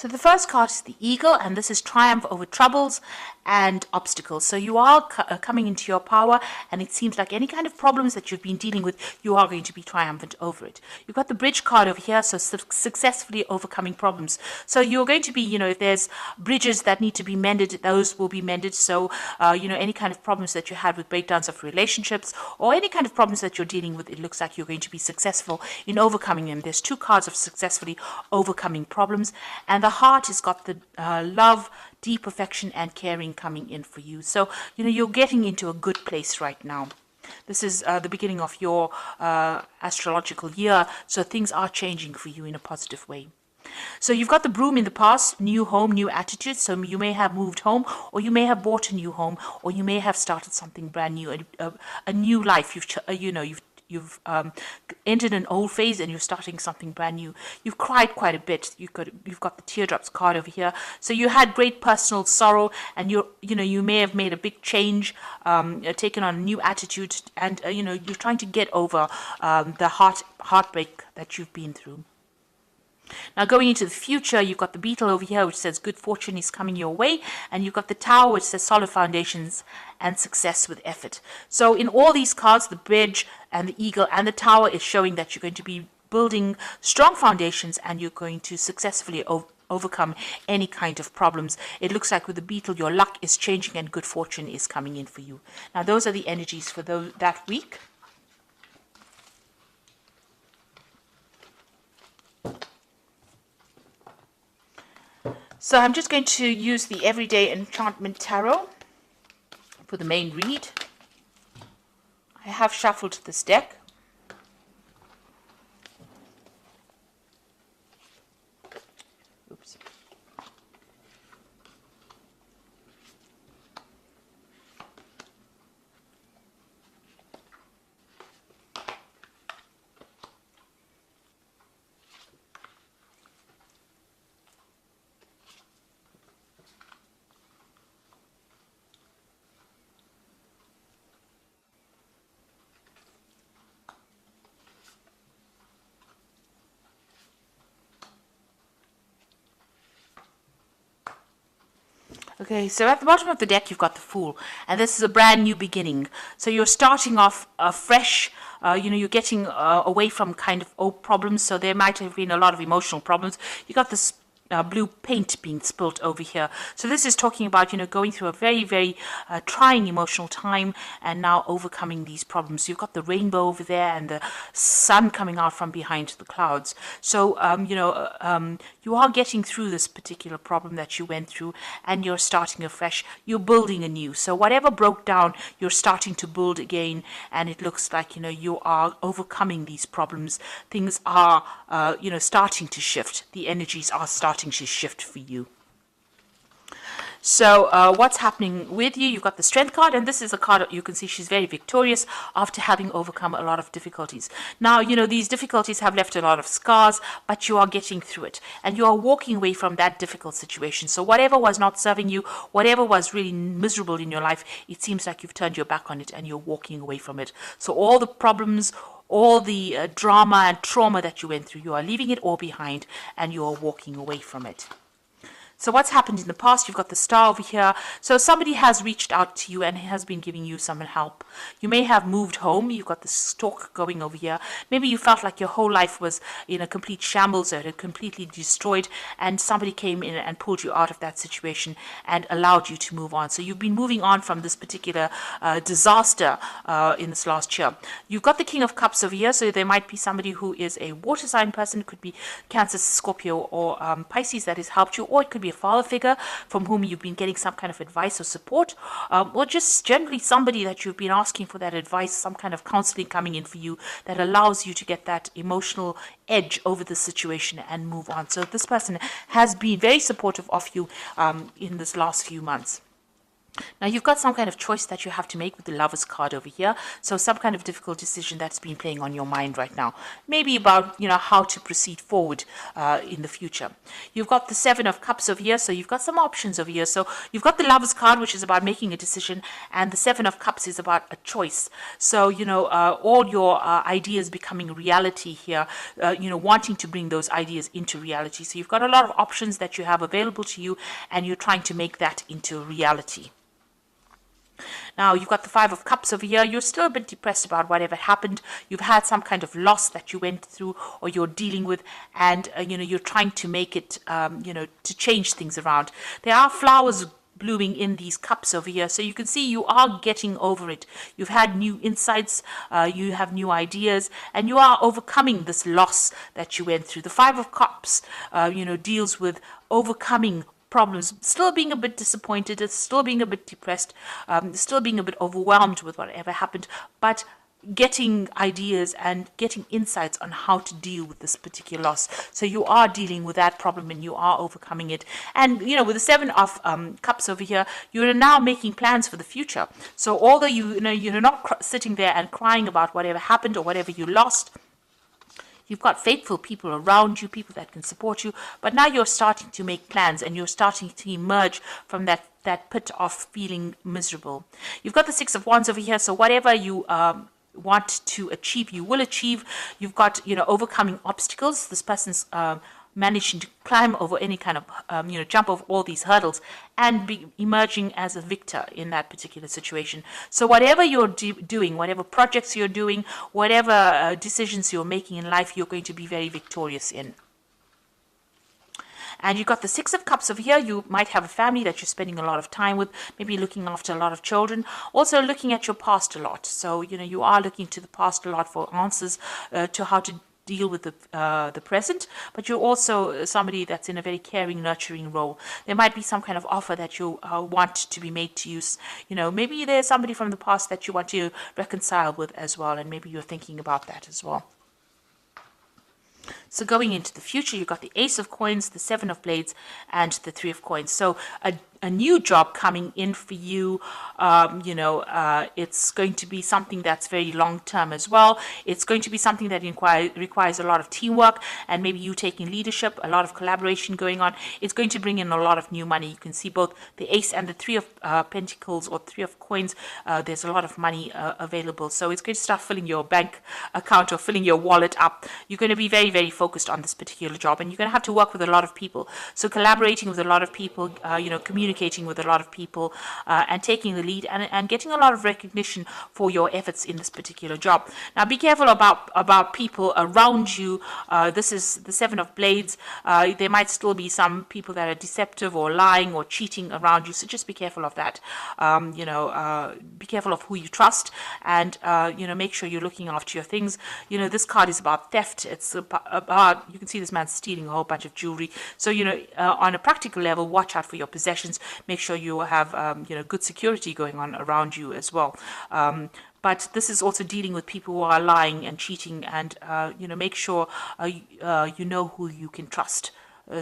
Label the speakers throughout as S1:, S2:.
S1: So the first card is the Eagle, and this is triumph over troubles and obstacles. So you are coming into your power, and it seems like any kind of problems that you've been dealing with, you are going to be triumphant over it. You've got the Bridge card over here, so successfully overcoming problems. So you're going to be, if there's bridges that need to be mended, those will be mended. So, any kind of problems that you had with breakdowns of relationships or any kind of problems that you're dealing with, it looks like you're going to be successful in overcoming them. There's two cards of successfully overcoming problems, and the Heart has got the love, deep affection and caring coming in for you. So, you're getting into a good place right now. This is the beginning of your astrological year, so things are changing for you in a positive way. So you've got the Broom in the past, new home, new attitude. So you may have moved home, or you may have bought a new home, or you may have started something brand new, a new life. You've entered an old phase and you're starting something brand new. You've cried quite a bit. You've got the teardrops card over here. So you had great personal sorrow, and you may have made a big change, taken on a new attitude, and you're trying to get over the heartbreak that you've been through. Now going into the future, you've got the Beetle over here, which says good fortune is coming your way, and you've got the Tower, which says solid foundations and success with effort. So in all these cards, the Bridge and the Eagle and the Tower is showing that you're going to be building strong foundations, and you're going to successfully overcome any kind of problems. It looks like with the Beetle, your luck is changing and good fortune is coming in for you. Now those are the energies for that week. So I'm just going to use the Everyday Enchantment Tarot for the main read. I have shuffled this deck. Oops. Okay, so at the bottom of the deck, you've got the Fool, and this is a brand new beginning. So you're starting off fresh. You're getting away from kind of old problems. So there might have been a lot of emotional problems. You got this blue paint being spilt over here. So this is talking about, going through a very, very trying emotional time and now overcoming these problems. You've got the rainbow over there and the sun coming out from behind the clouds. So, you are getting through this particular problem that you went through, and you're starting afresh. You're building anew. So whatever broke down, you're starting to build again, and it looks like, you are overcoming these problems. Things are, starting to shift. The energies are starting to shift for you. So what's happening with you? You've got the Strength card, and this is a card that you can see she's very victorious after having overcome a lot of difficulties. Now, these difficulties have left a lot of scars, but you are getting through it, and you are walking away from that difficult situation. So whatever was not serving you, whatever was really miserable in your life, it seems like you've turned your back on it and you're walking away from it. So all the problems, all the drama and trauma that you went through, you are leaving it all behind and you are walking away from it. So what's happened in the past? You've got the Star over here. So somebody has reached out to you and has been giving you some help. You may have moved home. You've got the Stork going over here. Maybe you felt like your whole life was in a complete shambles, or it had completely destroyed, and somebody came in and pulled you out of that situation and allowed you to move on. So you've been moving on from this particular disaster in this last year. You've got the King of Cups over here. So there might be somebody who is a water sign person. It could be Cancer, Scorpio, or Pisces that has helped you, or it could be a father figure from whom you've been getting some kind of advice or support, or just generally somebody that you've been asking for that advice, some kind of counseling coming in for you that allows you to get that emotional edge over the situation and move on. So this person has been very supportive of you in this last few months. Now you've got some kind of choice that you have to make with the Lovers card over here. So some kind of difficult decision that's been playing on your mind right now. Maybe about, how to proceed forward in the future. You've got the Seven of Cups over here. So you've got some options over here. So you've got the Lovers card, which is about making a decision. And the Seven of Cups is about a choice. So, all your ideas becoming reality here, wanting to bring those ideas into reality. So you've got a lot of options that you have available to you, and you're trying to make that into reality. Now, you've got the Five of Cups over here. You're still a bit depressed about whatever happened. You've had some kind of loss that you went through or you're dealing with, and, you're trying to make it, to change things around. There are flowers blooming in these cups over here, so you can see you are getting over it. You've had new insights, you have new ideas, and you are overcoming this loss that you went through. The Five of Cups, deals with overcoming problems, still being a bit disappointed, still being a bit depressed, still being a bit overwhelmed with whatever happened, but getting ideas and getting insights on how to deal with this particular loss. So you are dealing with that problem and you are overcoming it. And, with the Seven of Cups over here, you're now making plans for the future. So although you're not sitting there and crying about whatever happened or whatever you lost, you've got faithful people around you, people that can support you, but now you're starting to make plans and you're starting to emerge from that pit of feeling miserable. You've got the Six of Wands over here, so whatever you want to achieve, you will achieve. You've got, overcoming obstacles. This person's managing to climb over any kind of, jump over all these hurdles and be emerging as a victor in that particular situation. So whatever you're doing, whatever projects you're doing, whatever decisions you're making in life, you're going to be very victorious in. And you've got the Six of Cups over here. You might have a family that you're spending a lot of time with, maybe looking after a lot of children, also looking at your past a lot. So, you are looking to the past a lot for answers to how to deal with the present, but you're also somebody that's in a very caring, nurturing role. There might be some kind of offer that you want to be made to you. Maybe there's somebody from the past that you want to reconcile with as well, and maybe you're thinking about that as well. So going into the future, you've got the Ace of Coins, the Seven of Blades, and the Three of Coins. So a new job coming in for you. It's going to be something that's very long term as well. It's going to be something that requires a lot of teamwork and maybe you taking leadership, a lot of collaboration going on. It's going to bring in a lot of new money. You can see both the Ace and the Three of Pentacles or Three of Coins. There's a lot of money available. So it's going to start filling your bank account or filling your wallet up. You're going to be very, very focused on this particular job, and you're going to have to work with a lot of people. So collaborating with a lot of people, communicating with a lot of people, and taking the lead and getting a lot of recognition for your efforts in this particular job. Now be careful about people around you. This is the Seven of Blades. There might still be some people that are deceptive or lying or cheating around you, so just be careful of that. Be careful of who you trust, and make sure you're looking after your things. This card is about theft. It's about, you can see this man stealing a whole bunch of jewelry. So on a practical level, watch out for your possessions. Make sure you have good security going on around you as well. But this is also dealing with people who are lying and cheating, and make sure you know who you can trust.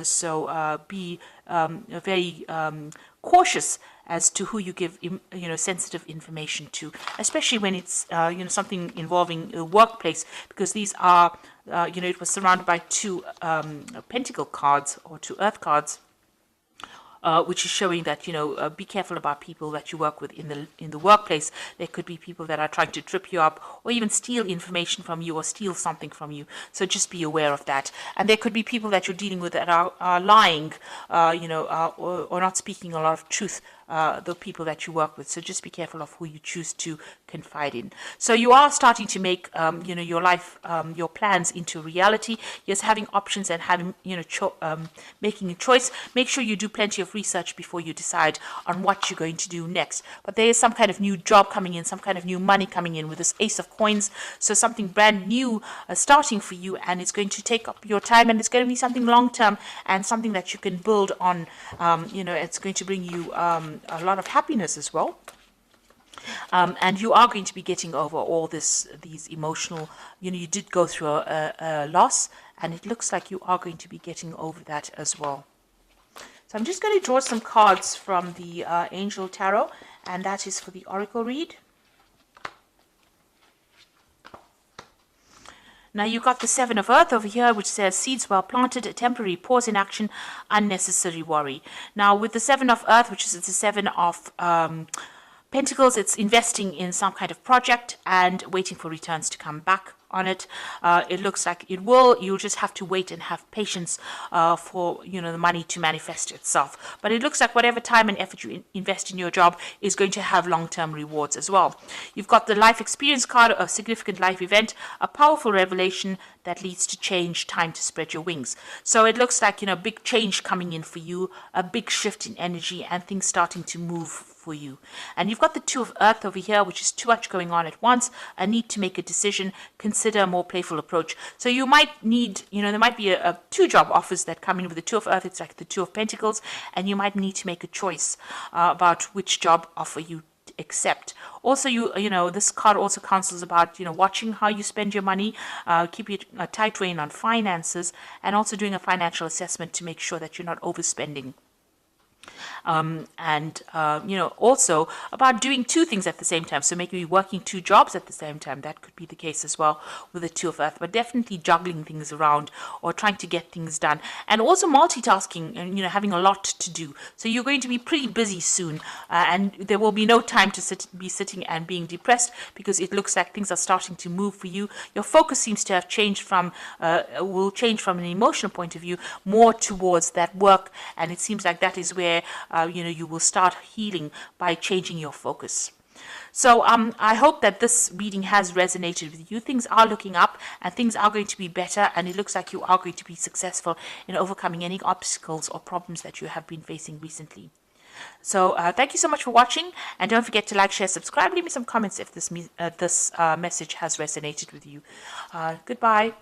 S1: So be very cautious as to who you give sensitive information to, especially when it's something involving a workplace, because these are it was surrounded by two pentacle cards or two earth cards. Which is showing that be careful about people that you work with in the workplace. There could be people that are trying to trip you up or even steal information from you or steal something from you. So just be aware of that. And there could be people that you're dealing with that are lying, or not speaking a lot of truth. The people that you work with. So just be careful of who you choose to confide in. So you are starting to make, your life, your plans into reality. Yes, having options and having, making a choice. Make sure you do plenty of research before you decide on what you're going to do next. But there is some kind of new job coming in, some kind of new money coming in with this Ace of Coins. So something brand new starting for you, and it's going to take up your time, and it's going to be something long term and something that you can build on. It's going to bring you a lot of happiness as well. And you are going to be getting over all these emotional, you did go through a loss, and it looks like you are going to be getting over that as well. So I'm just going to draw some cards from the Angel Tarot, And that is for the oracle read. Now you got the Seven of Earth over here, which says seeds well planted, a temporary pause in action, unnecessary worry. Now with the Seven of Earth, which is the Seven of Pentacles, it's investing in some kind of project and waiting for returns to come back on it. It looks like it will. You'll just have to wait and have patience for the money to manifest itself. But it looks like whatever time and effort you invest in your job is going to have long-term rewards as well. You've got the life experience card, a significant life event, a powerful revelation that leads to change, time to spread your wings. So it looks like big change coming in for you, a big shift in energy, and things starting to move for you. And you've got the Two of Earth over here, which is too much going on at once, a need to make a decision, consider a more playful approach. So you might need, there might be a two job offers that come in with the Two of Earth. It's like the Two of Pentacles, and you might need to make a choice about which job offer you accept. Also, this card also counsels about watching how you spend your money, keeping a tight rein on finances, and also doing a financial assessment to make sure that you're not overspending. Also about doing two things at the same time. So maybe working two jobs at the same time. That could be the case as well with the Two of Earth, but definitely juggling things around or trying to get things done. And also multitasking and, having a lot to do. So you're going to be pretty busy soon, and there will be no time to be sitting and being depressed, because it looks like things are starting to move for you. Your focus seems to have changed will change from an emotional point of view more towards that work, and it seems like that is where you will start healing by changing your focus. So I hope that this reading has resonated with you. Things are looking up and things are going to be better, and it looks like you are going to be successful in overcoming any obstacles or problems that you have been facing recently. So thank you so much for watching, and don't forget to like, share, subscribe, leave me some comments if this message has resonated with you. Goodbye.